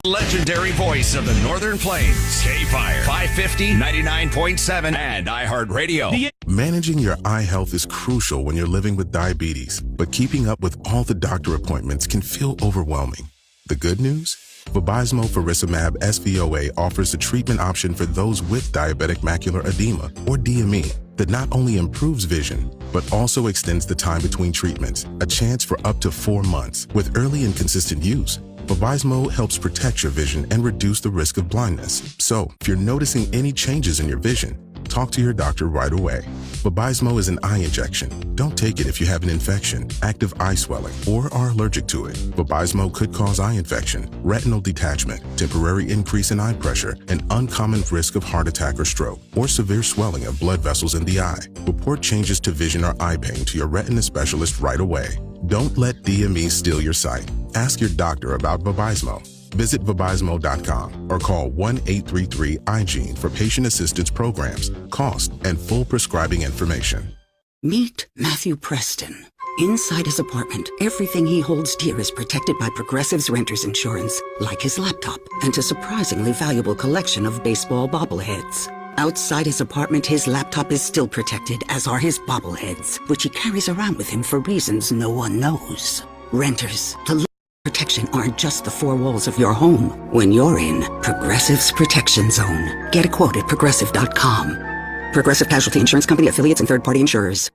Legendary voice of the Northern Plains, KFYR 550, 99.7, and iHeartRadio. Managing your eye health is crucial when you're living with diabetes, but keeping up with all the doctor appointments can feel overwhelming. The good news? Vabysmo faricimab SVOA offers a treatment option for those with diabetic macular edema, or DME, that not only improves vision, but also extends the time between treatments, a chance for up to 4 months. With early and consistent use, Vabysmo helps protect your vision and reduce the risk of blindness. So, if you're noticing any changes in your vision, talk to your doctor right away. Vabysmo is an eye injection. Don't take it if you have an infection, active eye swelling, or are allergic to it. Vabysmo could cause eye infection, retinal detachment, temporary increase in eye pressure, an uncommon risk of heart attack or stroke, or severe swelling of blood vessels in the eye. Report changes to vision or eye pain to your retina specialist right away. Don't let DME steal your sight. Ask your doctor about Vabysmo. Visit Vabysmo.com or call 1-833-IGENE for patient assistance programs, cost, and full prescribing information. Meet Matthew Preston. Inside his apartment, everything he holds dear is protected by Progressive's renter's insurance, like his laptop and a surprisingly valuable collection of baseball bobbleheads. Outside his apartment, his laptop is still protected, as are his bobbleheads, which he carries around with him for reasons no one knows. Renters, the protection aren't just the 4 walls of your home. When you're in Progressive's Protection Zone, get a quote at Progressive.com. Progressive Casualty Insurance Company, affiliates, and third-party insurers.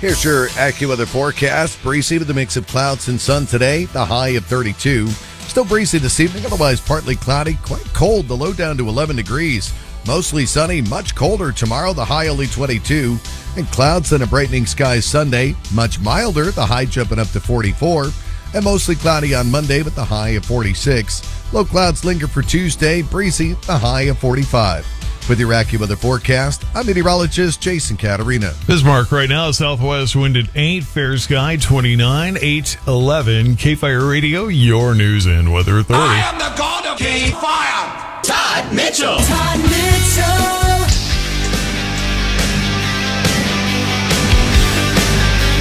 Here's your AccuWeather forecast. Breezy with a mix of clouds and sun today, the high of 32. Still breezy this evening, otherwise partly cloudy, quite cold, the low down to 11 degrees. Mostly sunny, much colder tomorrow, the high only 22. And clouds and a brightening skies Sunday, much milder, the high jumping up to 44. And mostly cloudy on Monday with the high of 46. Low clouds linger for Tuesday, breezy, the high of 45. With your AccuWeather forecast, I'm meteorologist Jason Caterina. Bismarck right now, southwest wind at 8, fair sky 29, 8-11. KFYR Radio, your news and weather authority. I am the god of KFYR, Todd Mitchell. Todd Mitchell.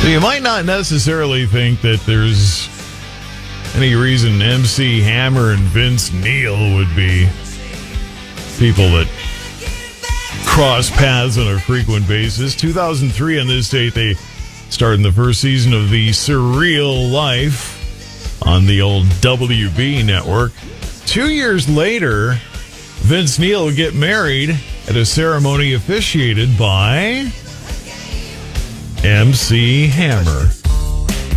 So you might not necessarily think that there's any reason MC Hammer and Vince Neil would be people that cross paths on a frequent basis. 2003 on this date, they started the first season of The Surreal Life on the old WB network. 2 years later, Vince Neil would get married at a ceremony officiated by MC Hammer.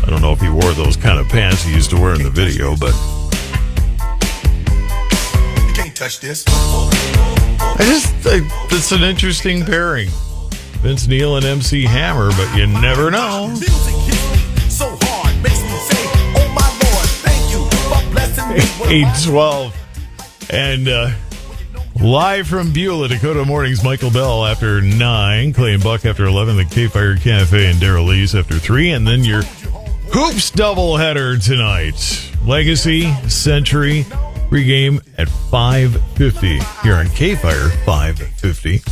I don't know if he wore those kind of pants he used to wear in the video, but you can't touch this. I just think it's an interesting pairing. Vince Neil and MC Hammer, but you never know. Music hits me so hard, makes me say, oh my Lord, thank you for blessing me. 8:12. And live from Beulah, Dakota Mornings, Michael Bell after 9, Clay and Buck after 11, the KFYR Cafe and Daryl Lees after 3, and then your Hoops doubleheader tonight. Legacy, Century, pregame at 5:50 here on KFYR 550.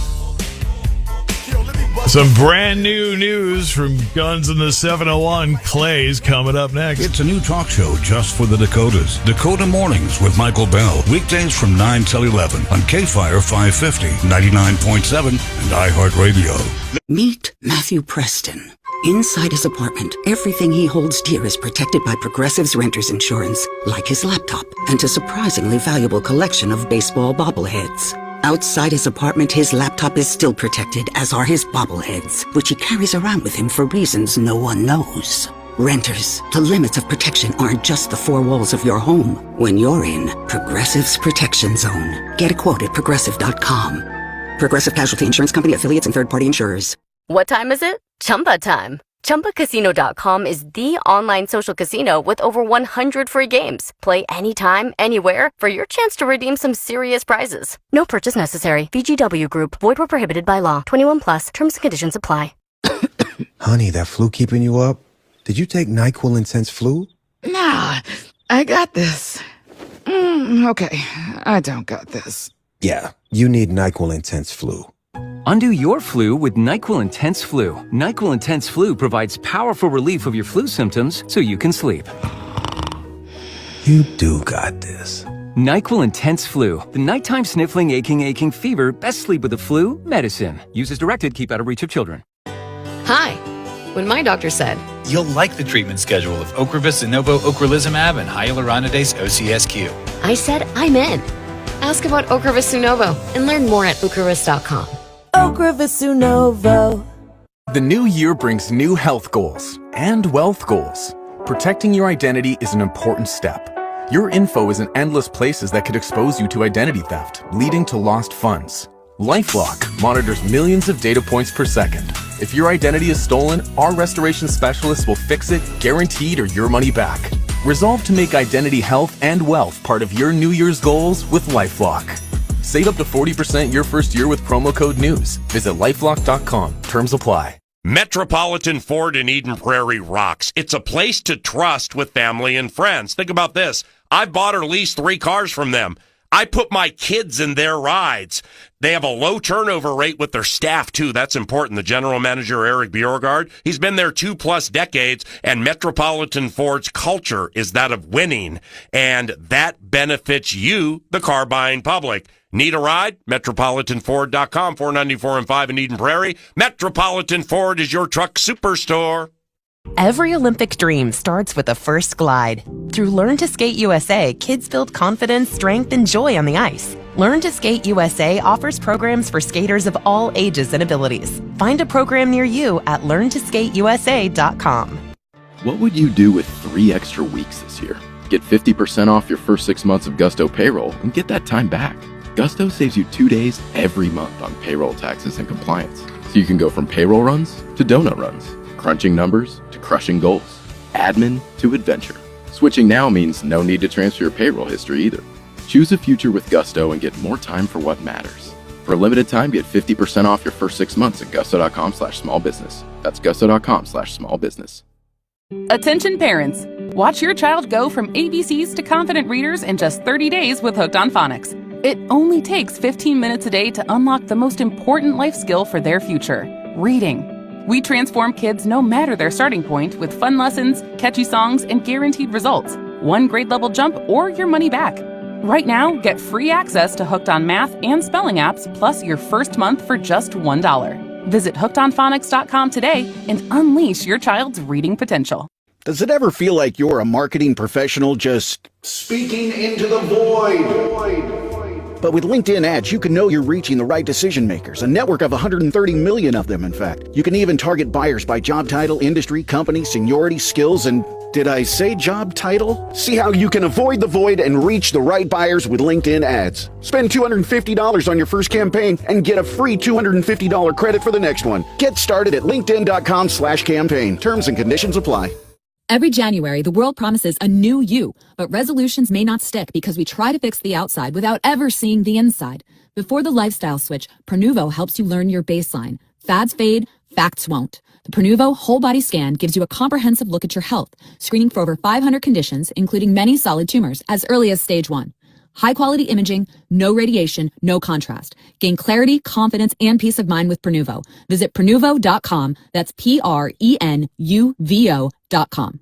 Some brand new news from Guns in the 701. Clay's coming up next. It's a new talk show just for the Dakotas. Dakota Mornings with Michael Bell. Weekdays from 9 till 11 on KFYR 550, 99.7, and iHeartRadio. Meet Matthew Preston. Inside his apartment, everything he holds dear is protected by Progressive's renter's insurance, like his laptop and a surprisingly valuable collection of baseball bobbleheads. Outside his apartment, his laptop is still protected, as are his bobbleheads, which he carries around with him for reasons no one knows. Renters, the limits of protection aren't just the 4 walls of your home. When you're in Progressive's Protection Zone, get a quote at Progressive.com. Progressive Casualty Insurance Company, affiliates, and third-party insurers. What time is it? Chumba time. ChumbaCasino.com is the online social casino with over 100 free games. Play anytime, anywhere for your chance to redeem some serious prizes. No purchase necessary. VGW Group. Void where prohibited by law. 21 plus. Terms and conditions apply. Honey, that flu keeping you up? Did you take NyQuil Intense Flu? Nah, I got this. Okay, I don't got this. Yeah, you need NyQuil Intense Flu. Undo your flu with NyQuil Intense Flu. NyQuil Intense Flu provides powerful relief of your flu symptoms so you can sleep. You do got this. NyQuil Intense Flu. The nighttime sniffling, aching fever. Best sleep with the flu medicine. Use as directed. Keep out of reach of children. Hi. When my doctor said, You'll like the treatment schedule of Ocrevus, Zunovo, Ocrelizumab, and hyaluronidase OCSQ. I said, I'm in. Ask about Ocrevus Zunovo and learn more at ocrevus.com. Ocrevus Zunovo. The new year brings new health goals and wealth goals. Protecting your identity is an important step. Your info is in endless places that could expose you to identity theft, leading to lost funds. LifeLock monitors millions of data points per second. If your identity is stolen, our restoration specialists will fix it, guaranteed, or your money back. Resolve to make identity health and wealth part of your New Year's goals with LifeLock. Save up to 40% your first year with promo code NEWS. Visit lifelock.com. Terms apply. Metropolitan Ford in Eden Prairie rocks. It's a place to trust with family and friends. Think about this. I've bought or leased 3 cars from them. I put my kids in their rides. They have a low turnover rate with their staff, too. That's important. The general manager, Eric Bjorgard, he's been there 2+ decades, and Metropolitan Ford's culture is that of winning, and that benefits you, the car-buying public. Need a ride? MetropolitanFord.com, 494 and 5 in Eden Prairie. Metropolitan Ford is your truck superstore. Every Olympic dream starts with a first glide. Through Learn to Skate USA, kids build confidence, strength, and joy on the ice. Learn to Skate USA offers programs for skaters of all ages and abilities. Find a program near you at learntosskateusa.com. What would you do with 3 extra weeks this year? Get 50% off your first 6 months of Gusto payroll and get that time back. Gusto saves you 2 days every month on payroll, taxes, and compliance. So you can go from payroll runs to donut runs, crunching numbers to crushing goals, admin to adventure. Switching now means no need to transfer your payroll history either. Choose a future with Gusto and get more time for what matters. For a limited time, get 50% off your first 6 months at gusto.com/smallbusiness. That's gusto.com/smallbusiness. Attention parents. Watch your child go from ABCs to confident readers in just 30 days with Hooked on Phonics. It only takes 15 minutes a day to unlock the most important life skill for their future, reading. We transform kids no matter their starting point with fun lessons, catchy songs, and guaranteed results. 1 grade level jump or your money back. Right now, get free access to Hooked on Math and Spelling apps, plus your first month for just $1. Visit hookedonphonics.com today and unleash your child's reading potential. Does it ever feel like you're a marketing professional just speaking into the void? But with LinkedIn ads, you can know you're reaching the right decision makers, a network of 130 million of them, in fact. You can even target buyers by job title, industry, company, seniority, skills, and did I say job title? See how you can avoid the void and reach the right buyers with LinkedIn ads. Spend $250 on your first campaign and get a free $250 credit for the next one. Get started at linkedin.com/campaign. Terms and conditions apply. Every January, the world promises a new you, but resolutions may not stick because we try to fix the outside without ever seeing the inside. Before the lifestyle switch, Prenuvo helps you learn your baseline. Fads fade, facts won't. The Prenuvo whole body scan gives you a comprehensive look at your health, screening for over 500 conditions, including many solid tumors, as early as stage 1. High-quality imaging, no radiation, no contrast. Gain clarity, confidence, and peace of mind with Prenuvo. Visit Prenuvo.com. That's Prenuvo.com.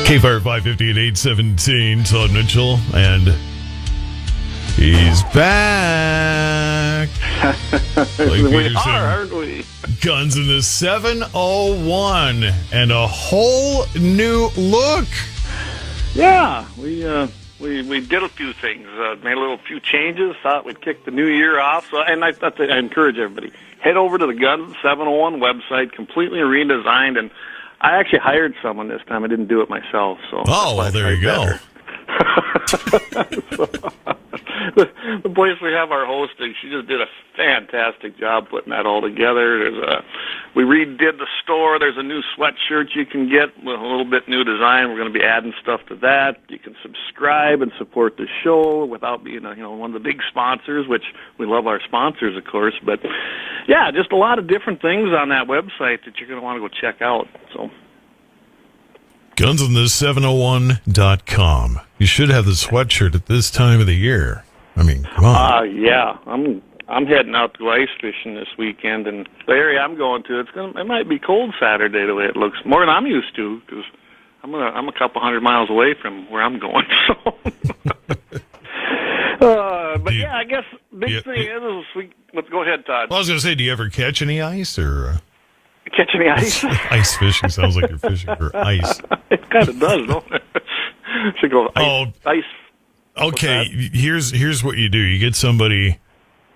KFYR 550 at 817, Todd Mitchell, and he's back. We are, aren't we? Guns in the 701, and a whole new look. Yeah, we did a few things, made a few changes. Thought we'd kick the new year off. So, and I encourage everybody, head over to the Guns 701 website, completely redesigned, and I actually hired someone this time. I didn't do it myself. So well, there you go. The place we have our hosting, she just did a fantastic job putting that all together. We redid the store. There's a new sweatshirt you can get with a little bit new design. We're going to be adding stuff to that. You can subscribe and support the show without being one of the big sponsors, which we love our sponsors, of course. But yeah, just a lot of different things on that website that you're going to want to go check out. So. Gunsonthis701.com. You should have the sweatshirt at this time of the year. I mean, come on. Yeah. I'm heading out to go ice fishing this weekend, and the area I'm going to, it might be cold Saturday the way it looks, more than I'm used to, because I'm a couple hundred miles away from where I'm going. So, but yeah, I guess big thing is let's go ahead, Todd. Well, I was going to say, do you ever catch any ice or? Catch any ice? Ice fishing sounds like you're fishing for ice. It kind of does, don't it? Should go ice. Okay, here's what you do. You get somebody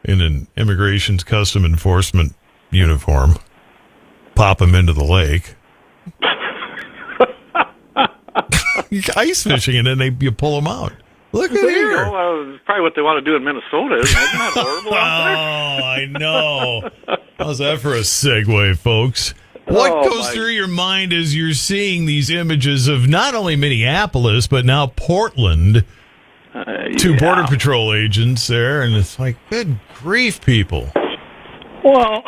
in an Immigration's Custom Enforcement uniform, pop them into the lake, ice fishing, and then you pull them out. Look at here. It's probably what they want to do in Minnesota, isn't it? Isn't that horrible out there? Oh, I know. How's that for a segue, folks? What goes through your mind as you're seeing these images of not only Minneapolis, but now Portland, two Border Patrol agents there, and it's like, good grief, people. Well,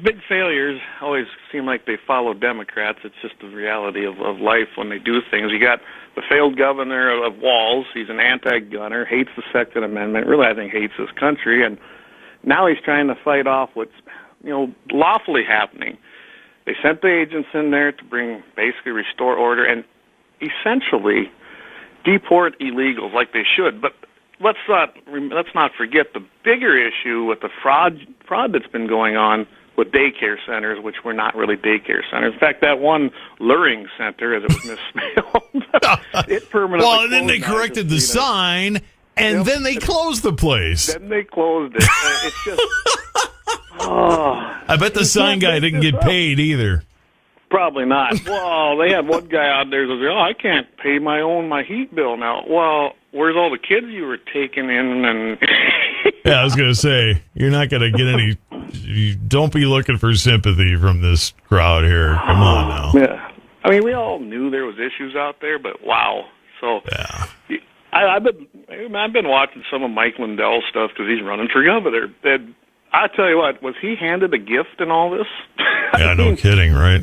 big failures always seem like they follow Democrats. It's just the reality of life when they do things. You got the failed governor of Walz. He's an anti-gunner, hates the Second Amendment, really I think hates this country, and now he's trying to fight off what's lawfully happening. They sent the agents in there to basically restore order and essentially deport illegals like they should. But let's not forget the bigger issue with the fraud that's been going on with daycare centers, which were not really daycare centers. In fact, that one luring center, as it was misspelled, it permanently. Well, and then they corrected the sign, and then they closed the place. Then they closed it. It's just. I bet the sign guy didn't get paid either. Probably not. Well, they had one guy out there who says, I can't pay my heat bill now. Well, where's all the kids you were taking in? And yeah, I was going to say, you're not going to get any. Don't be looking for sympathy from this crowd here. Come on now. Yeah. I mean, we all knew there was issues out there, but wow. So yeah. I've been watching some of Mike Lindell's stuff because he's running for governor. And I tell you what, was he handed a gift in all this? Yeah, no kidding, right?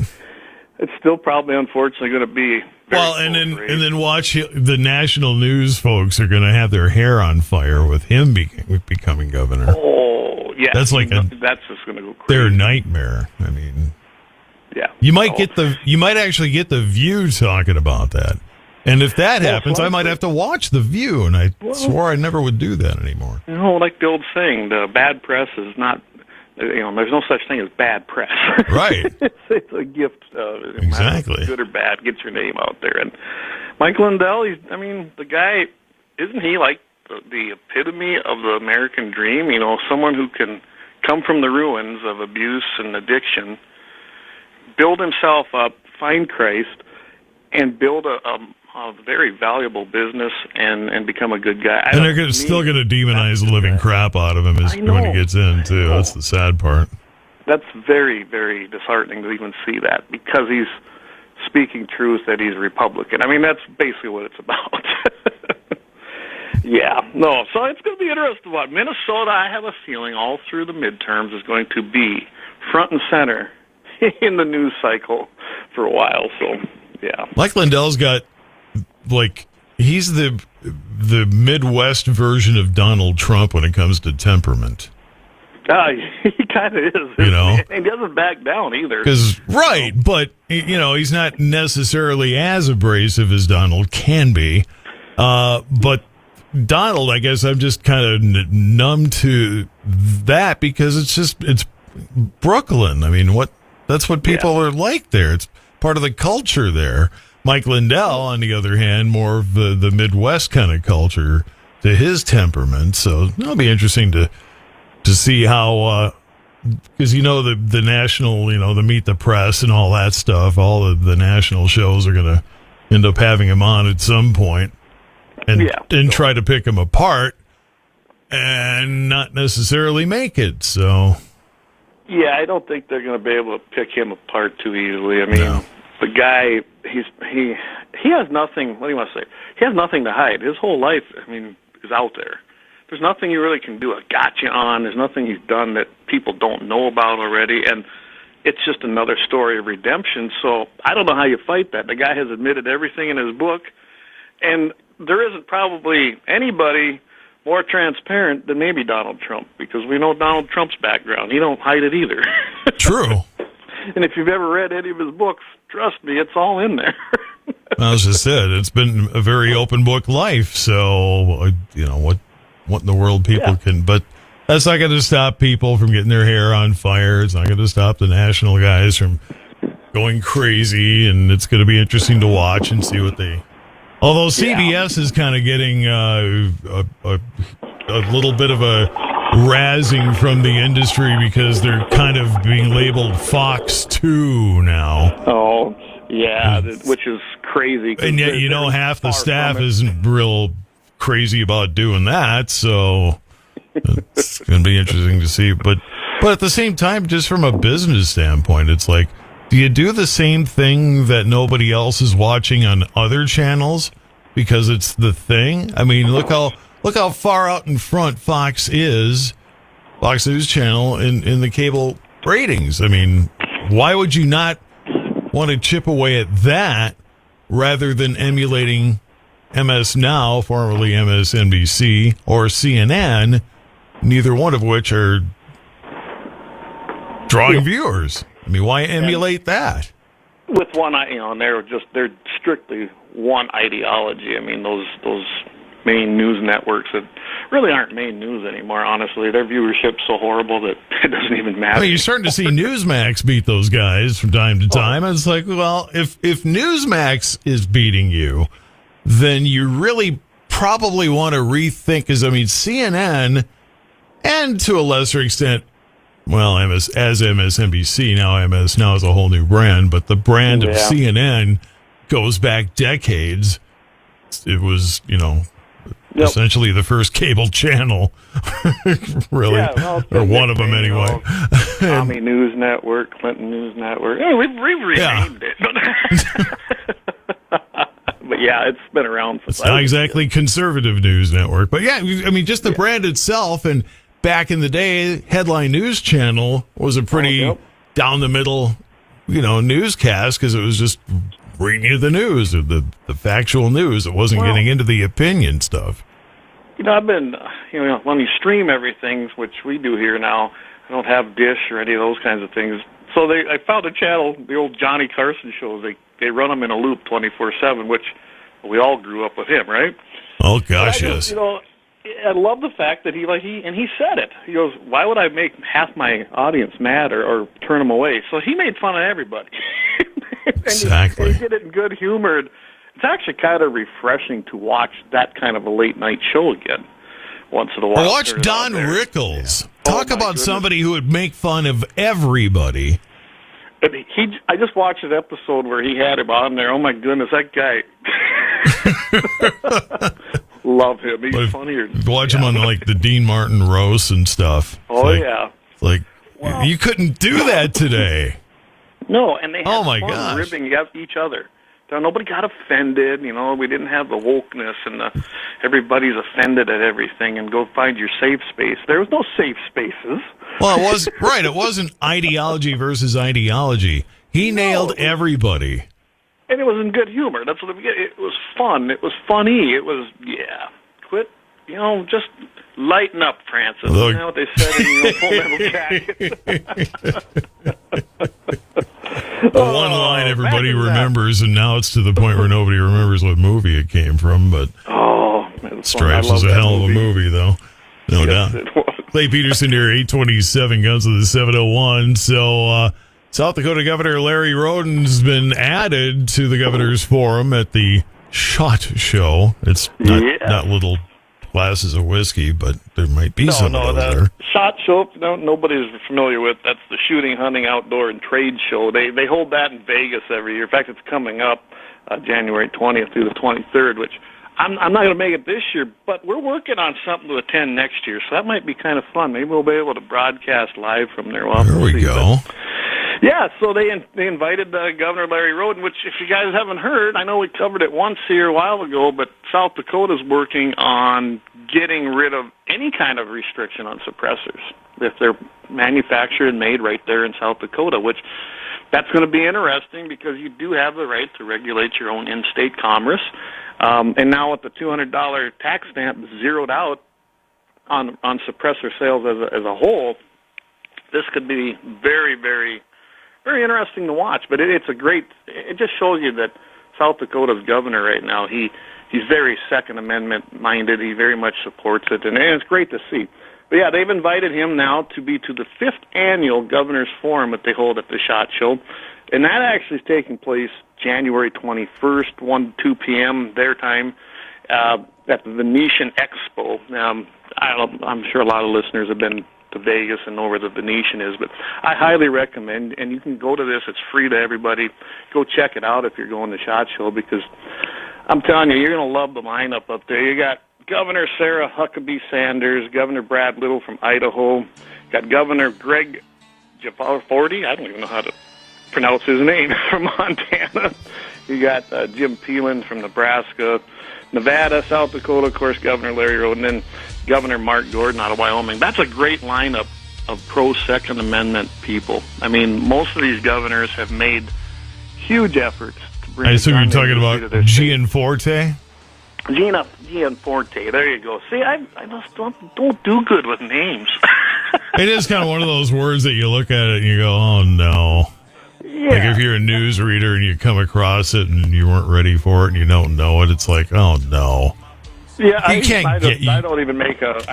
It's still probably, unfortunately, going to be. And then watch the national news folks are going to have their hair on fire with him becoming governor. Oh, yeah. That's like that's just going to go crazy. Their nightmare. I mean, yeah. You might actually get the View talking about that. And if that happens, I might have to watch The View, and I swore I never would do that anymore. Like the old saying, the bad press is not, there's no such thing as bad press. Right. it's a gift. Exactly. Good or bad, get your name out there. And Mike Lindell, the guy, isn't he like the epitome of the American dream? Someone who can come from the ruins of abuse and addiction, build himself up, find Christ, and build a very valuable business and become a good guy. And they're still going to demonize the living crap out of him when he gets in, too. That's the sad part. That's very, very disheartening to even see that because he's speaking truth that he's a Republican. I mean, that's basically what it's about. Yeah. No, so it's going to be interesting. Minnesota, I have a feeling all through the midterms is going to be front and center in the news cycle for a while. So, yeah. Mike Lindell's got... he's the Midwest version of Donald Trump when it comes to temperament. He kind of is. And he doesn't back down either. But he's not necessarily as abrasive as Donald can be. But Donald, I guess I'm just kind of numb to that because it's Brooklyn. I mean, that's what people are like there. It's part of the culture there. Mike Lindell, on the other hand, more of the Midwest kind of culture to his temperament. So it'll be interesting to see how, because the national, the Meet the Press and all that stuff, all of the national shows are going to end up having him on at some point and try to pick him apart and not necessarily make it. So, yeah, I don't think they're going to be able to pick him apart too easily. I mean, the guy, he has nothing. What do you want to say? He has nothing to hide. His whole life, is out there. There's nothing you really can do a gotcha on. There's nothing he's done that people don't know about already, and it's just another story of redemption. So I don't know how you fight that. The guy has admitted everything in his book, and there isn't probably anybody more transparent than maybe Donald Trump, because we know Donald Trump's background. He don't hide it either. True. And if you've ever read any of his books, trust me, it's all in there. As I said, it's been a very open book life. So, what in the world people can, but that's not going to stop people from getting their hair on fire. It's not going to stop the national guys from going crazy, and it's going to be interesting to watch and see what they. Although CBS is kind of getting a little bit of a razzing from the industry because they're kind of being labeled Fox 2 now. Oh, yeah, which is crazy. And yet, half the staff isn't real crazy about doing that, so it's going to be interesting to see. But at the same time, just from a business standpoint, it's like, do you do the same thing that nobody else is watching on other channels because it's the thing? I mean, look how far out in front Fox News Channel in the cable ratings. I mean, why would you not want to chip away at that rather than emulating MS Now, formerly MSNBC, or CNN, neither one of which are drawing viewers? I mean, why emulate that? With one, and they're strictly one ideology. I mean, those main news networks that really aren't main news anymore, honestly. Their viewership's so horrible that it doesn't even matter. I mean, you're starting to see Newsmax beat those guys from time to time. And it's like, well, if Newsmax is beating you, then you really probably want to rethink, because, I mean, CNN, and to a lesser extent, well, as MSNBC, now MS Now is a whole new brand, but the brand of CNN goes back decades. It was, essentially the first cable channel, really, or one of them anyway. Tommy News Network, Clinton News Network. Yeah, we've renamed it. But yeah, it's been around for. It's not exactly conservative news network, but yeah, I mean, just the brand itself. And back in the day, Headline News Channel was a pretty down the middle, newscast, because it was just reading you the news, or the factual news. It wasn't getting into the opinion stuff. I've been, when you stream everything, which we do here now, I don't have Dish or any of those kinds of things. So I found a channel, the old Johnny Carson shows. They run them in a loop 24/7, which we all grew up with him, right? Oh gosh, yes. I love the fact that he said it. He goes, "Why would I make half my audience mad or turn them away?" So he made fun of everybody. Exactly. And he did it in good humor. It's actually kind of refreshing to watch that kind of a late night show again once in a while. Watch Don Rickles. Yeah. Talk about somebody who would make fun of everybody. And I just watched an episode where he had him on there. Oh my goodness, that guy. Love him. He's funnier. Watch him on like the Dean Martin roast and stuff. It's like you couldn't do that today. No, and they had fun gosh. ribbing each other. So nobody got offended. We didn't have the wokeness and everybody's offended at everything and go find your safe space. There was no safe spaces. Well, it was right. It wasn't ideology versus ideology. He nailed everybody. And it was in good humor. That's what it was fun. It was funny. It was, quit, just lighten up, Francis. Isn't that what they said in Full Metal Jacket? One line everybody remembers, and now it's to the point where nobody remembers what movie it came from. But Stripes was a hell of a movie, though. No doubt. Clay Peterson here, 827 Guns of the 701. So, South Dakota Governor Larry Roden's been added to the Governor's Forum at the SHOT Show. It's not little glasses of whiskey, but there might be some of those there. SHOT Show, nobody's familiar with. That's the Shooting, Hunting, Outdoor, and Trade Show. They hold that in Vegas every year. In fact, it's coming up January 20th through the 23rd, which I'm not going to make it this year, but we're working on something to attend next year, so that might be kind of fun. Maybe we'll be able to broadcast live from there. There we go. Yeah, so they invited Governor Larry Roden, which, if you guys haven't heard, I know we covered it once here a while ago, but South Dakota's working on getting rid of any kind of restriction on suppressors if they're manufactured and made right there in South Dakota, which that's going to be interesting because you do have the right to regulate your own in-state commerce. And now with the $200 tax stamp zeroed out, on suppressor sales as a whole, this could be very, very, very interesting to watch. But it's a great. It just shows you that South Dakota's governor right now, he's very Second Amendment minded. He very much supports it, and it's great to see. But yeah, they've invited him now to the 5th annual Governor's Forum that they hold at the SHOT Show, and that actually is taking place January 21st, 1 to 2 p.m. their time, at the Venetian Expo. I'm sure a lot of listeners have been to Vegas and know where the Venetian is, but I highly recommend, and you can go to this. It's free to everybody. Go check it out if you're going to SHOT Show, because I'm telling you, you're going to love the lineup up there. You got Governor Sarah Huckabee Sanders, Governor Brad Little from Idaho, got Governor Greg Giaforti, I don't even know how to pronounce his name, from Montana. You got Jim Peeland from Nebraska, Nevada, South Dakota, of course, Governor Larry Roden, and then Governor Mark Gordon out of Wyoming. That's a great lineup of pro-Second Amendment people. I mean, most of these governors have made huge efforts to bring. I assume you're talking about G&Forte? G&Forte, there you go. See, I just don't do good with names. It is kind of one of those words that you look at it and you go, oh, no. Yeah. Like if you're a news reader and you come across it and you weren't ready for it and you don't know it, it's like, oh, no. Yeah, I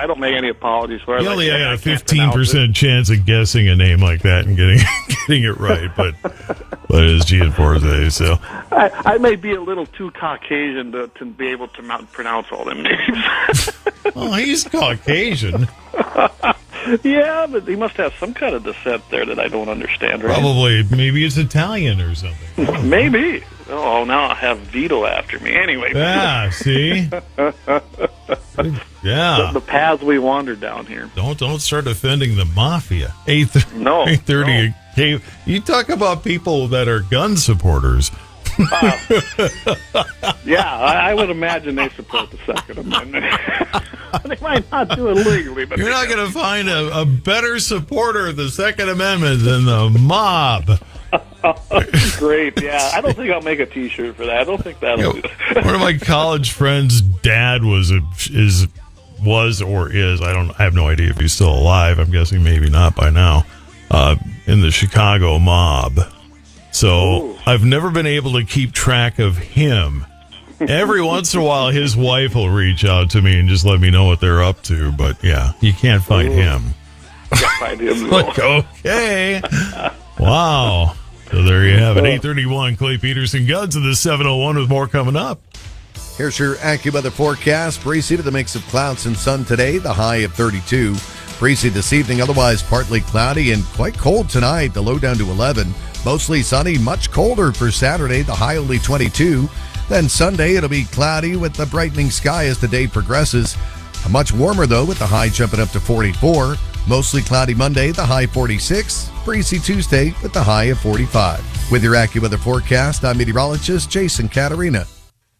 don't make any apologies for it. You only got a 15% chance of guessing a name like that and getting it right, but it is G&Forte, so. I may be a little too Caucasian to be able to pronounce all them names. Oh, he's Caucasian. Yeah, but he must have some kind of descent there that I don't understand. Right? Probably. Maybe it's Italian or something. Maybe. Oh, now I have Vito after me. Anyway. Yeah, see? Yeah. The paths we wandered down here. Don't start offending the mafia. 8:30. No. You talk about people that are gun supporters. Yeah, I would imagine they support the Second Amendment. They might not do it legally, but you're not going to find a better supporter of the Second Amendment than the mob. Great, yeah. I don't think I'll make a T-shirt for that. I don't think that'll do it. One of my college friends' dad was or is. I have no idea if he's still alive. I'm guessing maybe not by now. In the Chicago mob. So I've never been able to keep track of him. Every once in a while, his wife will reach out to me and just let me know what they're up to. But yeah, you can't find him. Can't find him. Like, okay. Wow. So there you have it. 8:31, Clay Peterson, Guns of the 701 with more coming up. Here's your AccuWeather forecast. Breezy with a mix of clouds and sun today, the high of 32. Breezy this evening, otherwise partly cloudy and quite cold tonight, the low down to 11. Mostly sunny, much colder for Saturday, the high only 22. Then Sunday, it'll be cloudy with the brightening sky as the day progresses. Much warmer, though, with the high jumping up to 44. Mostly cloudy Monday, the high 46. Breezy Tuesday with the high of 45. With your AccuWeather forecast, I'm meteorologist Jason Caterina.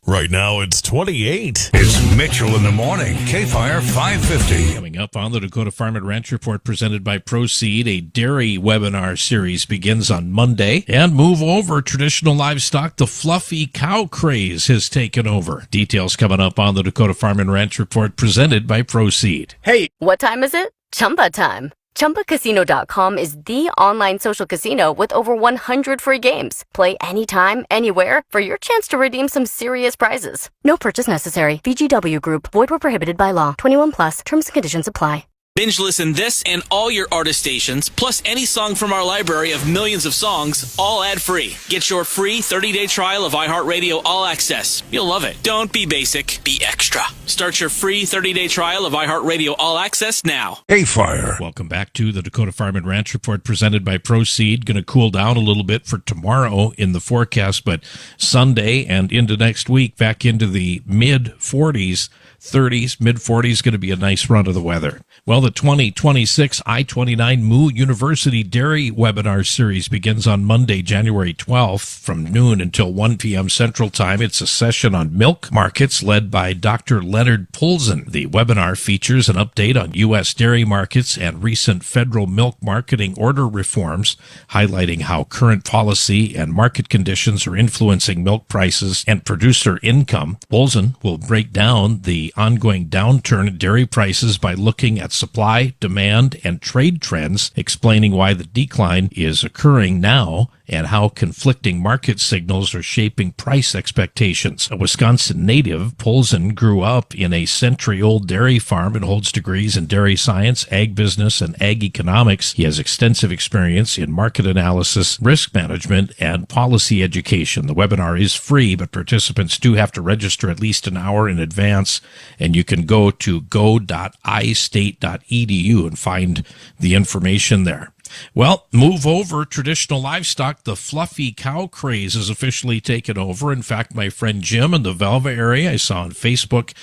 Right now, it's 28. It's Mitchell in the morning. KFYR 550. Coming up on the Dakota Farm and Ranch Report presented by Proceed, a dairy webinar series begins on Monday. And move over traditional livestock, the fluffy cow craze has taken over. Details coming up on the Dakota Farm and Ranch Report presented by Proceed. Hey! What time is it? Chumba time. ChumbaCasino.com is the online social casino with over 100 free games. Play anytime, anywhere for your chance to redeem some serious prizes. No purchase necessary. VGW Group. Void where prohibited by law. 21 plus. Terms and conditions apply. Binge listen this and all your artist stations, plus any song from our library of millions of songs, all ad-free. Get your free 30-day trial of iHeartRadio All Access. You'll love it. Don't be basic, be extra. Start your free 30-day trial of iHeartRadio All Access now. KFYR. Welcome back to the Dakota Farm and Ranch Report presented by Proceed. Going to cool down a little bit for tomorrow in the forecast, but Sunday and into next week, back into the mid-40s. 30s, mid-40s, going to be a nice run of the weather. Well, the 2026 I-29 Moo University Dairy Webinar Series begins on Monday, January 12th from noon until 1 p.m. Central Time. It's a session on milk markets led by Dr. Leonard Poulsen. The webinar features an update on U.S. dairy markets and recent federal milk marketing order reforms, highlighting how current policy and market conditions are influencing milk prices and producer income. Poulsen will break down the ongoing downturn in dairy prices by looking at supply, demand, and trade trends, explaining why the decline is occurring now and how conflicting market signals are shaping price expectations. A Wisconsin native, Polzin grew up in a century-old dairy farm and holds degrees in dairy science, ag business, and ag economics. He has extensive experience in market analysis, risk management, and policy education. The webinar is free, but participants do have to register at least an hour in advance, and you can go to go.istate.edu and find the information there. Well, move over. Traditional livestock, the fluffy cow craze has officially taken over. In fact, my friend Jim in the Velva area, I saw on Facebook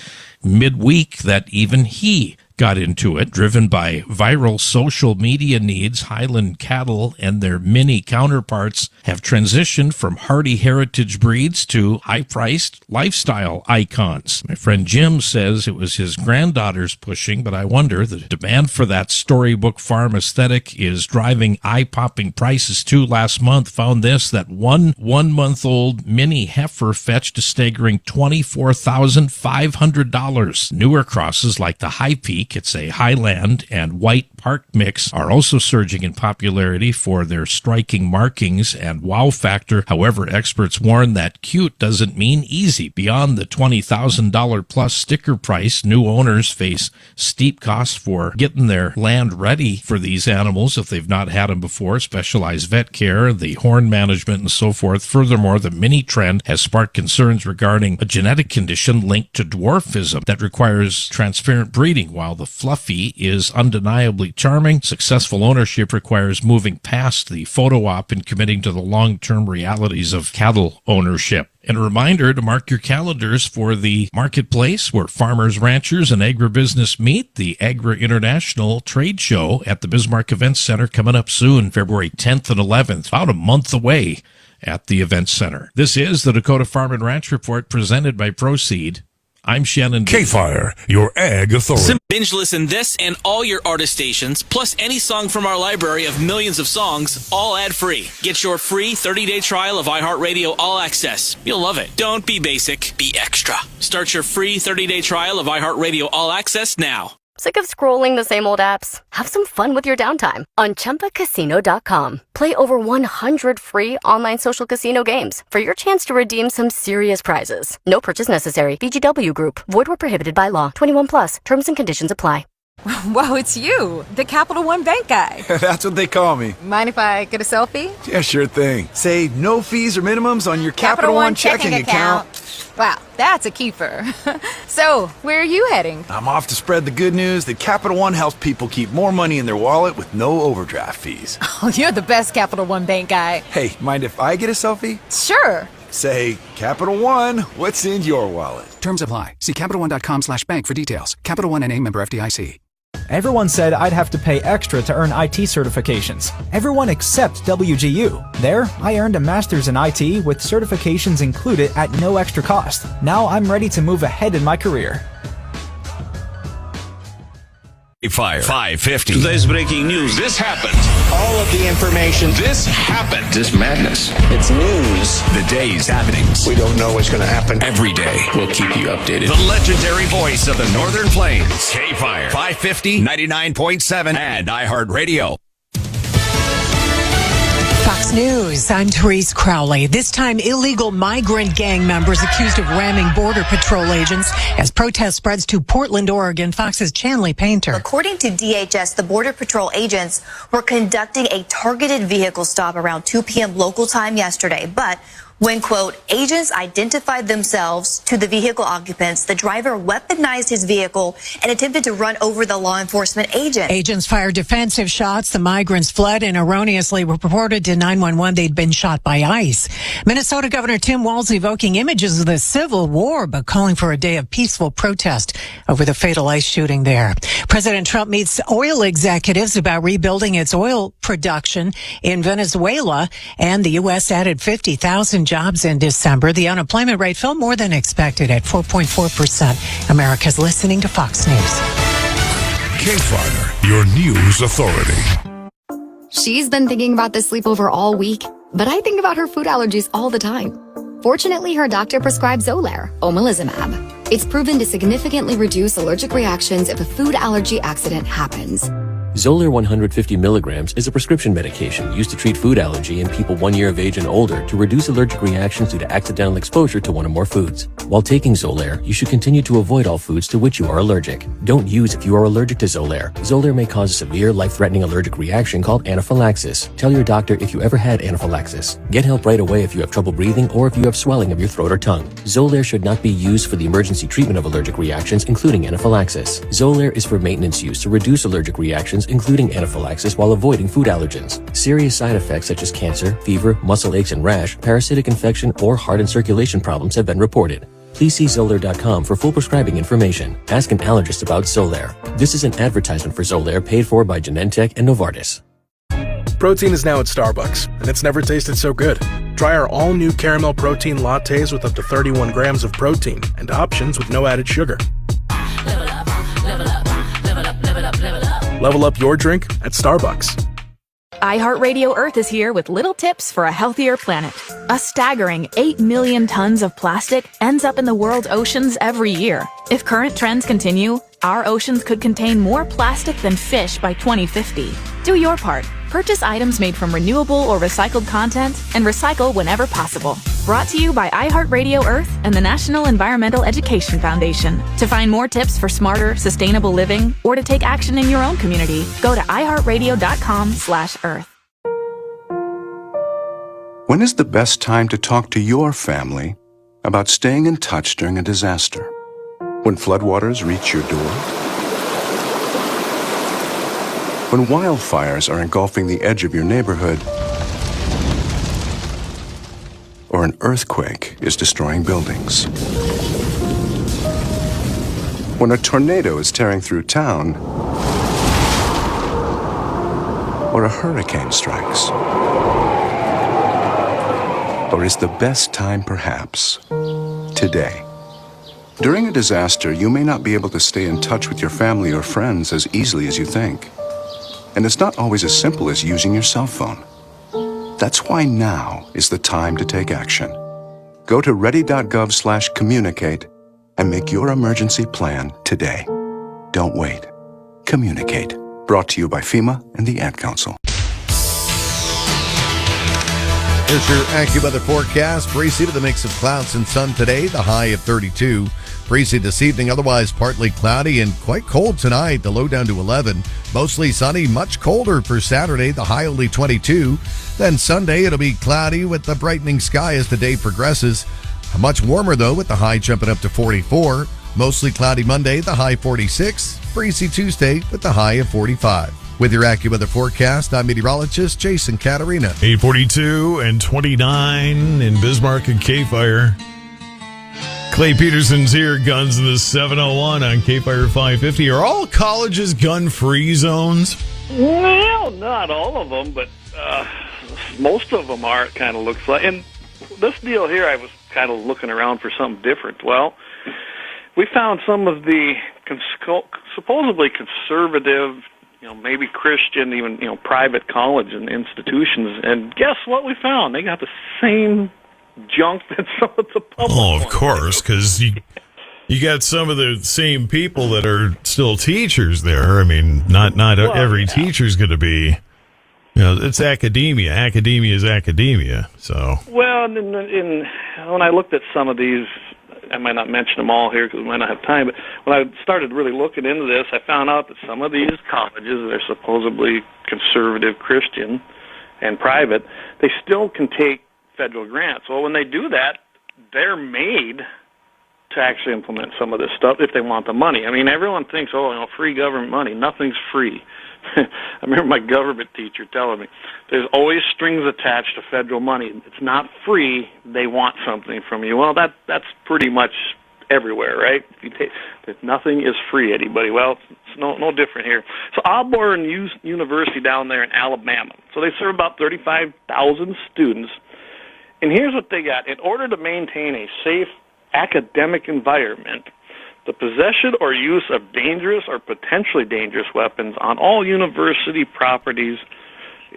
midweek that even he got into it, driven by viral social media needs. Highland cattle and their mini counterparts have transitioned from hardy heritage breeds to high-priced lifestyle icons. My friend Jim says it was his granddaughters pushing, but I wonder, the demand for that storybook farm aesthetic is driving eye-popping prices too. Last month found this, that one-month-old mini heifer fetched a staggering $24,500. Newer crosses like the High Peak, it's a Highland and White Park mix, are also surging in popularity for their striking markings and wow factor. However, experts warn that cute doesn't mean easy. Beyond the $20,000 plus sticker price, new owners face steep costs for getting their land ready for these animals if they've not had them before, specialized vet care, the horn management, and so forth. Furthermore, the mini trend has sparked concerns regarding a genetic condition linked to dwarfism that requires transparent breeding. While the fluffy is undeniably charming, successful ownership requires moving past the photo op and committing to the long-term realities of cattle ownership. And a reminder to mark your calendars for the marketplace where farmers, ranchers, and agribusiness meet, the Agri International Trade Show at the Bismarck Events Center coming up soon, February 10th and 11th, about a month away at the Events Center. This is the Dakota Farm and Ranch Report presented by Proceed. I'm Shannon. KFYR, your ag authority. Binge listen this and all your artist stations, plus any song from our library of millions of songs, all ad-free. Get your free 30-day trial of iHeartRadio All Access. You'll love it. Don't be basic, be extra. Start your free 30-day trial of iHeartRadio All Access now. Sick of scrolling the same old apps? Have some fun with your downtime on ChumbaCasino.com. Play over 100 free online social casino games for your chance to redeem some serious prizes. No purchase necessary. VGW Group. Void where prohibited by law. 21 plus. Terms and conditions apply. Whoa, it's you, the Capital One Bank guy. That's what they call me. Mind if I get a selfie? Yeah, sure thing. Say no fees or minimums on your Capital One checking account. Wow, that's a keeper. So, where are you heading? I'm off to spread the good news that Capital One helps people keep more money in their wallet with no overdraft fees. Oh, you're the best Capital One Bank guy. Hey, mind if I get a selfie? Sure. Say, Capital One, what's in your wallet? Terms apply. See CapitalOne.com/bank for details. Capital One NA, member FDIC. Everyone said I'd have to pay extra to earn IT certifications. Everyone except WGU. There, I earned a master's in IT with certifications included at no extra cost. Now I'm ready to move ahead in my career. Fire 550. Today's breaking news. This happened. All of the information. This happened. This madness. It's news. The day's happenings. We don't know what's going to happen. Every day. We'll keep you updated. The legendary voice of the Northern Plains. KFYR 550, 99.7, and iHeartRadio. Fox News, I'm Therese Crowley. This time, illegal migrant gang members accused of ramming Border Patrol agents as protest spreads to Portland, Oregon. Fox's Chanley Painter. According to DHS, the Border Patrol agents were conducting a targeted vehicle stop around 2 p.m. local time yesterday, but when, quote, agents identified themselves to the vehicle occupants, the driver weaponized his vehicle and attempted to run over the law enforcement agent. Agents fired defensive shots. The migrants fled and erroneously reported to 911 they'd been shot by ICE. Minnesota Governor Tim Walz evoking images of the Civil War, but calling for a day of peaceful protest over the fatal ICE shooting there. President Trump meets oil executives about rebuilding its oil production in Venezuela, and the U.S. added 50,000 jobs in December. The unemployment rate fell more than expected at 4.4%. America's listening to Fox News. KFYR, your news authority. She's been thinking about this sleepover all week, but I think about her food allergies all the time. Fortunately, her doctor prescribed Xolair, omalizumab. It's proven to significantly reduce allergic reactions if a food allergy accident happens. Xolair 150 milligrams is a prescription medication used to treat food allergy in people 1 year of age and older to reduce allergic reactions due to accidental exposure to one or more foods. While taking Xolair, you should continue to avoid all foods to which you are allergic. Don't use if you are allergic to Xolair. Xolair may cause a severe, life-threatening allergic reaction called anaphylaxis. Tell your doctor if you ever had anaphylaxis. Get help right away if you have trouble breathing or if you have swelling of your throat or tongue. Xolair should not be used for the emergency treatment of allergic reactions, including anaphylaxis. Xolair is for maintenance use to reduce allergic reactions, including anaphylaxis, while avoiding food allergens. Serious side effects such as cancer, fever, muscle aches and rash, parasitic infection, or heart and circulation problems have been reported. Please see Xolair.com for full prescribing information. Ask an allergist about Xolair. This is an advertisement for Xolair paid for by Genentech and Novartis. Protein is now at Starbucks, and it's never tasted so good. Try our all-new caramel protein lattes with up to 31 grams of protein and options with no added sugar. Level up your drink at Starbucks. iHeartRadio Earth is here with little tips for a healthier planet. A staggering 8 million tons of plastic ends up in the world's oceans every year. If current trends continue, our oceans could contain more plastic than fish by 2050. Do your part. Purchase items made from renewable or recycled content and recycle whenever possible. Brought to you by iHeartRadio Earth and the National Environmental Education Foundation. To find more tips for smarter, sustainable living or to take action in your own community, go to iHeartRadio.com/Earth. When is the best time to talk to your family about staying in touch during a disaster? When floodwaters reach your door? When wildfires are engulfing the edge of your neighborhood? Or an earthquake is destroying buildings? When a tornado is tearing through town? Or a hurricane strikes? Or is the best time perhaps today? During a disaster, you may not be able to stay in touch with your family or friends as easily as you think. And it's not always as simple as using your cell phone. That's why now is the time to take action. Go to ready.gov/communicate and make your emergency plan today. Don't wait. Communicate. Brought to you by FEMA and the Ad Council. Here's your AccuWeather forecast. Breezy with a mix of clouds and sun today, the high of 32. Breezy this evening, otherwise partly cloudy and quite cold tonight, the low down to 11. Mostly sunny, much colder for Saturday, the high only 22. Then Sunday, it'll be cloudy with the brightening sky as the day progresses. Much warmer, though, with the high jumping up to 44. Mostly cloudy Monday, the high 46. Breezy Tuesday with the high of 45. With your AccuWeather forecast, I'm meteorologist Jason Caterina. 8:42 and 29 in Bismarck and KFYR. Clay Peterson's here, Guns in the 701 on KFYR 550. Are all colleges gun-free zones? Well, not all of them, but most of them are, it kind of looks like. And this deal here, I was kind of looking around for something different. Well, we found some of the supposedly conservative, maybe Christian, even, private college and institutions. And guess what we found? They got the same junk that some of the public of course, because you got some of the same people that are still teachers there. I mean, not every teacher's going to be, it's academia. Academia is academia. So well, when I looked at some of these, I might not mention them all here because we might not have time, but when I started really looking into this, I found out that some of these colleges that are supposedly conservative Christian and private, they still can take federal grants. Well, when they do that, they're made to actually implement some of this stuff if they want the money. I mean, everyone thinks, free government money. Nothing's free. I remember my government teacher telling me, there's always strings attached to federal money. It's not free. They want something from you. Well, that's pretty much everywhere, right? If nothing is free, anybody. Well, it's no different here. So Auburn University down there in Alabama. So they serve about 35,000 students. And here's what they got. In order to maintain a safe academic environment, the possession or use of dangerous or potentially dangerous weapons on all university properties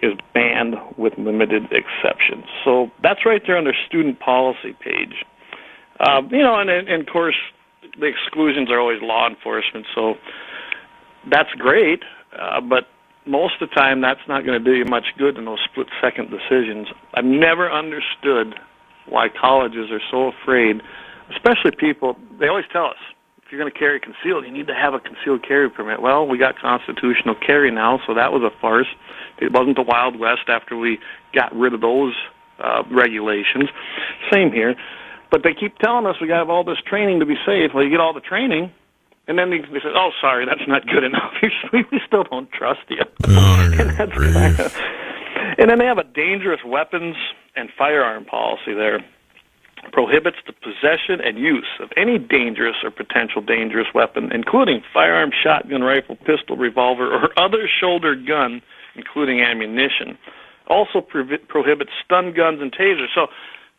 is banned with limited exceptions. So that's right there on their student policy page. And of course, the exclusions are always law enforcement, so that's great, but most of the time that's not going to do you much good in those split-second decisions. I've never understood why colleges are so afraid, especially people. They always tell us, if you're going to carry concealed, you need to have a concealed carry permit. Well, we got constitutional carry now, so that was a farce. It wasn't the Wild West after we got rid of those regulations. Same here. But they keep telling us we got to have all this training to be safe. Well, you get all the training, and then they say, oh, sorry, that's not good enough. We still don't trust you. And then they have a dangerous weapons and firearm policy there. Prohibits the possession and use of any dangerous or potential dangerous weapon, including firearm, shotgun, rifle, pistol, revolver, or other shouldered gun, including ammunition. Also prohibits stun guns and tasers. So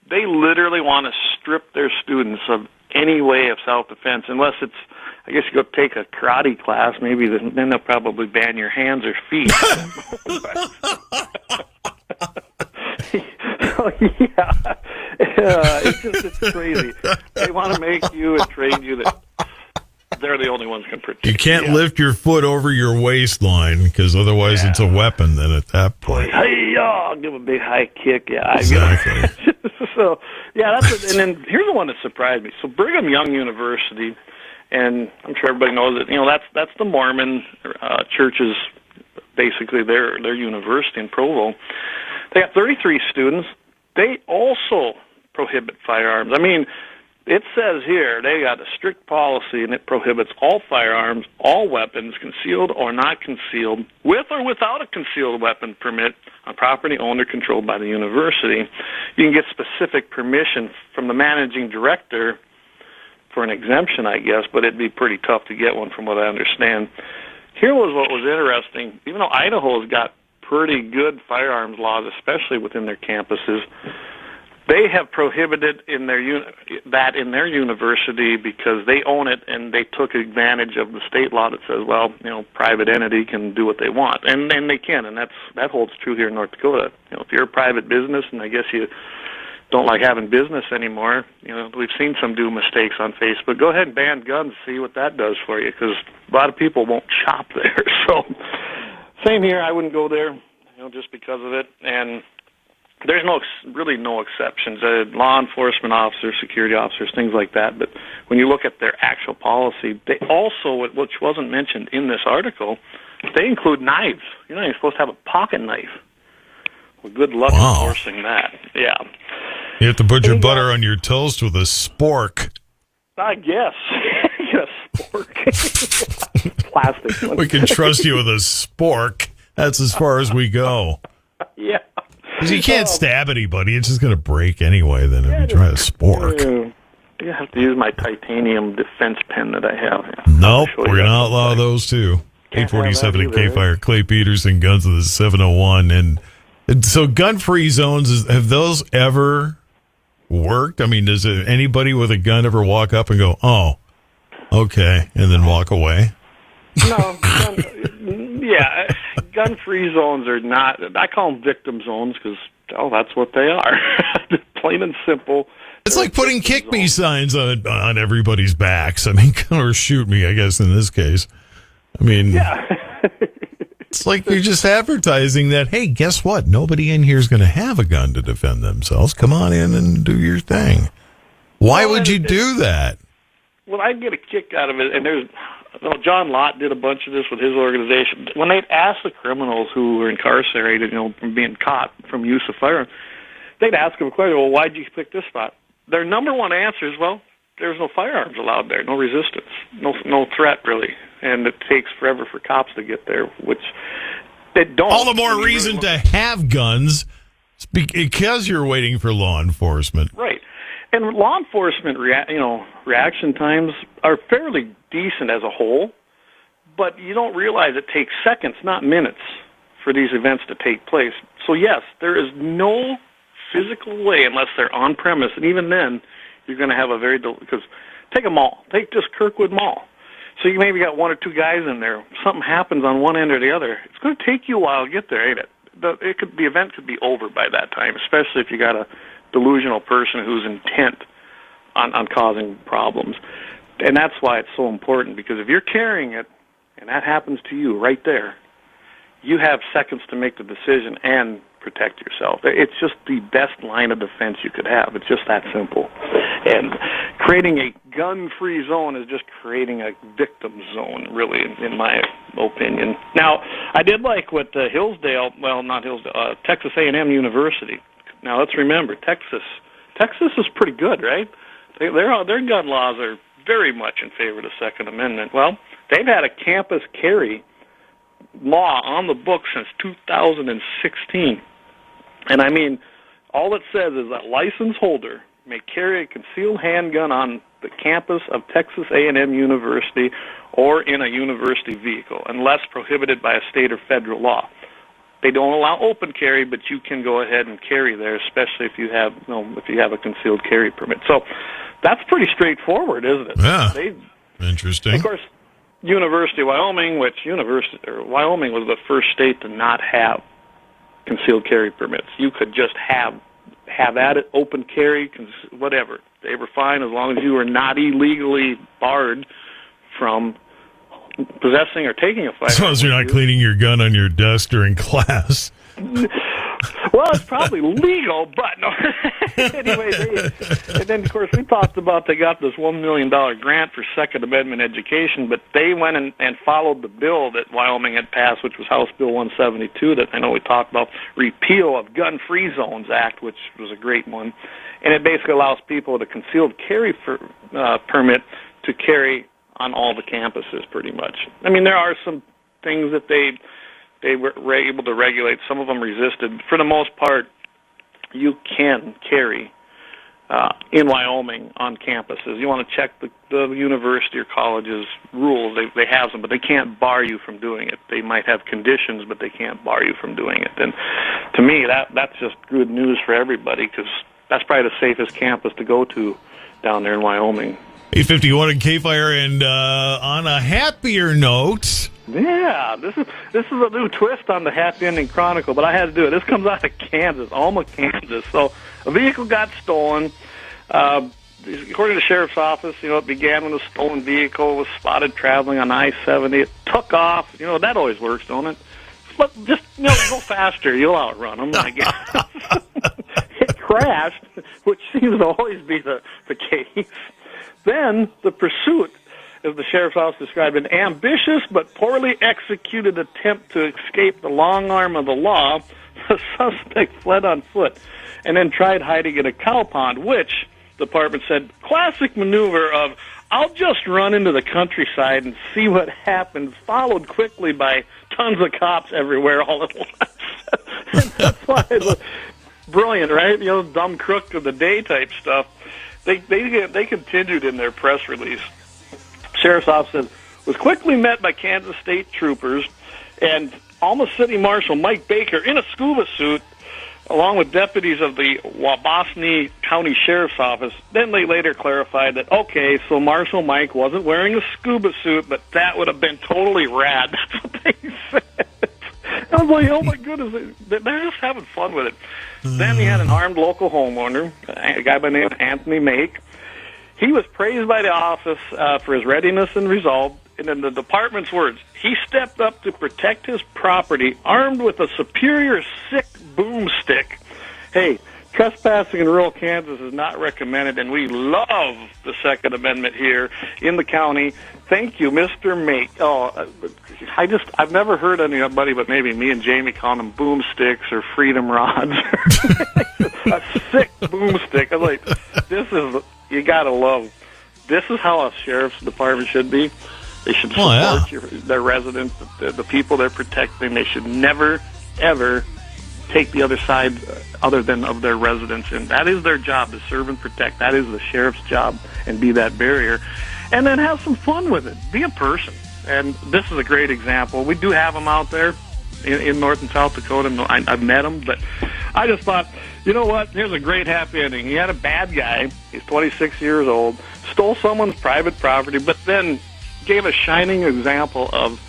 they literally want to strip their students of any way of self-defense, unless it's, I guess you go take a karate class, maybe then they'll probably ban your hands or feet. It's crazy. They want to make you and train you that they're the only ones who can protect you. You can't lift your foot over your waistline, because otherwise it's a weapon then at that point. Hey, I'll give a big high kick. Yeah, exactly. So, yeah, and then here's the one that surprised me. So Brigham Young University, and I'm sure everybody knows it, that's the Mormon church's, basically their university in Provo. They got 33 students. They also prohibit firearms. I mean, it says here they got a strict policy, and it prohibits all firearms, all weapons, concealed or not concealed, with or without a concealed weapon permit on property owned or controlled by the university. You can get specific permission from the managing director for an exemption, I guess, but it'd be pretty tough to get one from what I understand. Here was what was interesting. Even though Idaho's got pretty good firearms laws, especially within their campuses, they have prohibited in their university because they own it, and they took advantage of the state law that says, well, private entity can do what they want, and they can, and that holds true here in North Dakota. If you're a private business, and I guess you don't like having business anymore, we've seen some do mistakes on Facebook. Go ahead and ban guns, see what that does for you, because a lot of people won't shop there. So, same here. I wouldn't go there, just because of it, and there's really no exceptions. Law enforcement officers, security officers, things like that. But when you look at their actual policy, they also, which wasn't mentioned in this article, they include knives. You're not even supposed to have a pocket knife. Well, good luck enforcing that. Yeah. You have to put your butter on your toast with a spork. I guess. A spork. Plastic. We can trust you with a spork. That's as far as we go. Yeah. Because you can't stab anybody. It's just going to break anyway then if you try a spork. You have to use my titanium defense pen that I have. Nope, we're going to outlaw those too. 847 at KFYR. Clay Peterson, Guns of the 701. And so gun-free zones, have those ever worked? I mean, does anybody with a gun ever walk up and go, oh, okay, and then walk away? No. Gun-free zones are not, I call them victim zones because, that's what they are. Plain and simple. It's like putting kick me signs on everybody's backs. I mean, or shoot me, I guess, in this case. I mean, it's like you're just advertising that, hey, guess what? Nobody in here is going to have a gun to defend themselves. Come on in and do your thing. Why would you do that? Well, I get a kick out of it, and John Lott did a bunch of this with his organization. When they'd ask the criminals who were incarcerated, from being caught from use of firearms, they'd ask them a question, well, why'd you pick this spot? Their number one answer is, well, there's no firearms allowed there, no resistance, no threat, really. And it takes forever for cops to get there, which they don't. All the more reason to have guns because you're waiting for law enforcement. Right. And law enforcement reaction times are fairly decent as a whole, but you don't realize it takes seconds, not minutes, for these events to take place. So, yes, there is no physical way, unless they're on premise, and even then, you're going to have a because take a mall. Take just Kirkwood Mall. So you maybe got one or two guys in there. Something happens on one end or the other. It's going to take you a while to get there, ain't it? the event could be over by that time, especially if you got a delusional person who's intent on causing problems. And that's why it's so important, because if you're carrying it and that happens to you right there, you have seconds to make the decision and protect yourself. It's just the best line of defense you could have. It's just that simple. And creating a gun-free zone is just creating a victim zone, really, in my opinion. Now, I did like what Texas A&M University. Now, let's remember, Texas is pretty good, right? Their gun laws are very much in favor of the Second Amendment. Well, they've had a campus carry law on the books since 2016. And I mean, all it says is that license holder may carry a concealed handgun on the campus of Texas A&M University or in a university vehicle, unless prohibited by a state or federal law. They don't allow open carry, but you can go ahead and carry there, especially if you have a concealed carry permit. So that's pretty straightforward, isn't it? Yeah. Interesting. Of course, University of Wyoming, Wyoming was the first state to not have concealed carry permits. You could just have at it, open carry, whatever. They were fine as long as you were not illegally barred from possessing or taking a firearm. As long as you're not cleaning your gun on your desk during class. Well, it's probably legal, but no. Anyway, and then, of course, we talked about they got this $1 million grant for Second Amendment education, but they went and followed the bill that Wyoming had passed, which was House Bill 172 that I know we talked about, repeal of Gun-Free Zones Act, which was a great one. And it basically allows people with a concealed carry permit to carry on all the campuses, pretty much. I mean, there are some things that they were able to regulate. Some of them resisted. For the most part, you can carry in Wyoming on campuses. You want to check the university or college's rules. They have them, but they can't bar you from doing it. They might have conditions, but they can't bar you from doing it. And to me, that's just good news for everybody, because that's probably the safest campus to go to down there in Wyoming. 851 and KFYR, and on a happier note... Yeah, this is a new twist on the Happy Ending Chronicle, but I had to do it. This comes out of Kansas, Alma, Kansas. So a vehicle got stolen. According to the sheriff's office, it began when a stolen vehicle was spotted traveling on I-70. It took off. That always works, don't it? But just, go faster. You'll outrun them, I guess. It crashed, which seems to always be the case. Then the pursuit, as the sheriff's office described, an ambitious but poorly executed attempt to escape the long arm of the law. The suspect fled on foot and then tried hiding in a cow pond, which, the department said, classic maneuver of, I'll just run into the countryside and see what happens, followed quickly by tons of cops everywhere all at once. And that's why it was brilliant, right? Dumb crook of the day type stuff. They continued in their press release. Sheriff's Office said, was quickly met by Kansas State troopers and Alma City Marshal Mike Baker in a scuba suit, along with deputies of the Wabasne County Sheriff's Office. Then they later clarified that, okay, so Marshal Mike wasn't wearing a scuba suit, but that would have been totally rad. That's what they said. I was like, oh my goodness, they're just having fun with it. Then he had an armed local homeowner, a guy by the name of Anthony Make. He was praised by the office for his readiness and resolve. And in the department's words, he stepped up to protect his property armed with a superior sick boomstick. Hey, trespassing in rural Kansas is not recommended, and we love the Second Amendment here in the county. Thank you, Mr. Make. Oh, I've never heard anybody but maybe me and Jamie calling them boomsticks or freedom rods. A sick boomstick. I'm like, you gotta love. This is how a sheriff's department should be. They should support their residents, the people they're protecting. They should never, ever take the other side other than of their residents. And that is their job, to serve and protect. That is the sheriff's job, and be that barrier. And then have some fun with it. Be a person. And this is a great example. We do have them out there in North and South Dakota. I've met them, but I just thought, you know what? Here's a great happy ending. He had a bad guy. He's 26 years old, stole someone's private property, but then gave a shining example of,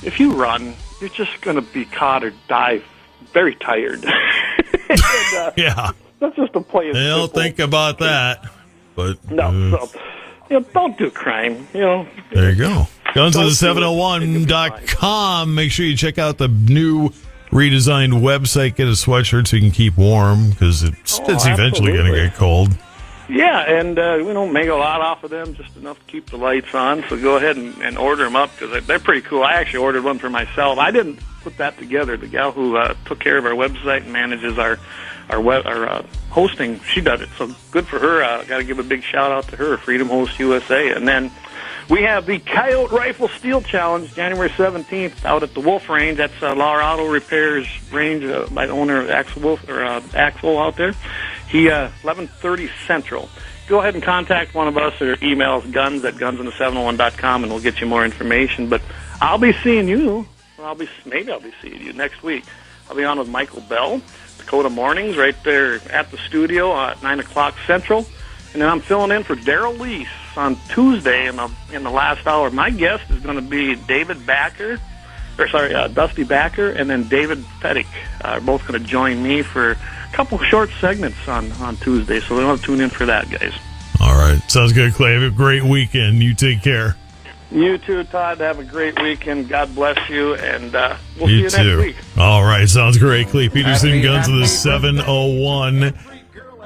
if you run, you're just going to be caught or die very tired. And, yeah. That's just a plain They don't simple. think about that. But No, so don't do crime. there you go. Gunswith701.com. Make sure you check out the new redesigned website. Get a sweatshirt so you can keep warm because it's eventually going to get cold. Yeah, and we don't make a lot off of them, just enough to keep the lights on. So go ahead and order them up because they're pretty cool. I actually ordered one for myself. I didn't put that together. The gal who took care of our website and manages our hosting, she does it. So good for her. Got to give a big shout out to her, Freedom Host USA. And then we have the Coyote Rifle Steel Challenge, January 17th, out at the Wolf Range. That's Lauer Auto Repairs range by the owner of Axel out there. He 11:30 Central. Go ahead and contact one of us or email us guns@gunswith701.com and we'll get you more information. But I'll be seeing you. Maybe I'll be seeing you next week. I'll be on with Michael Bell, Dakota Mornings, right there at the studio at 9 o'clock Central. And then I'm filling in for Daryl Lease on Tuesday in the last hour. My guest is going to be Dusty Backer, and then David Pettick are both going to join me for a couple short segments on Tuesday. So they'll tune in for that, guys. All right. Sounds good, Clay. Have a great weekend. You take care. You too, Todd. Have a great weekend. God bless you, and we'll see you next week. All right. Sounds great. Clay Peterson, Guns with the 701.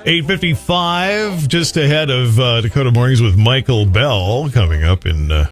8:55, just ahead of Dakota Mornings with Michael Bell coming up in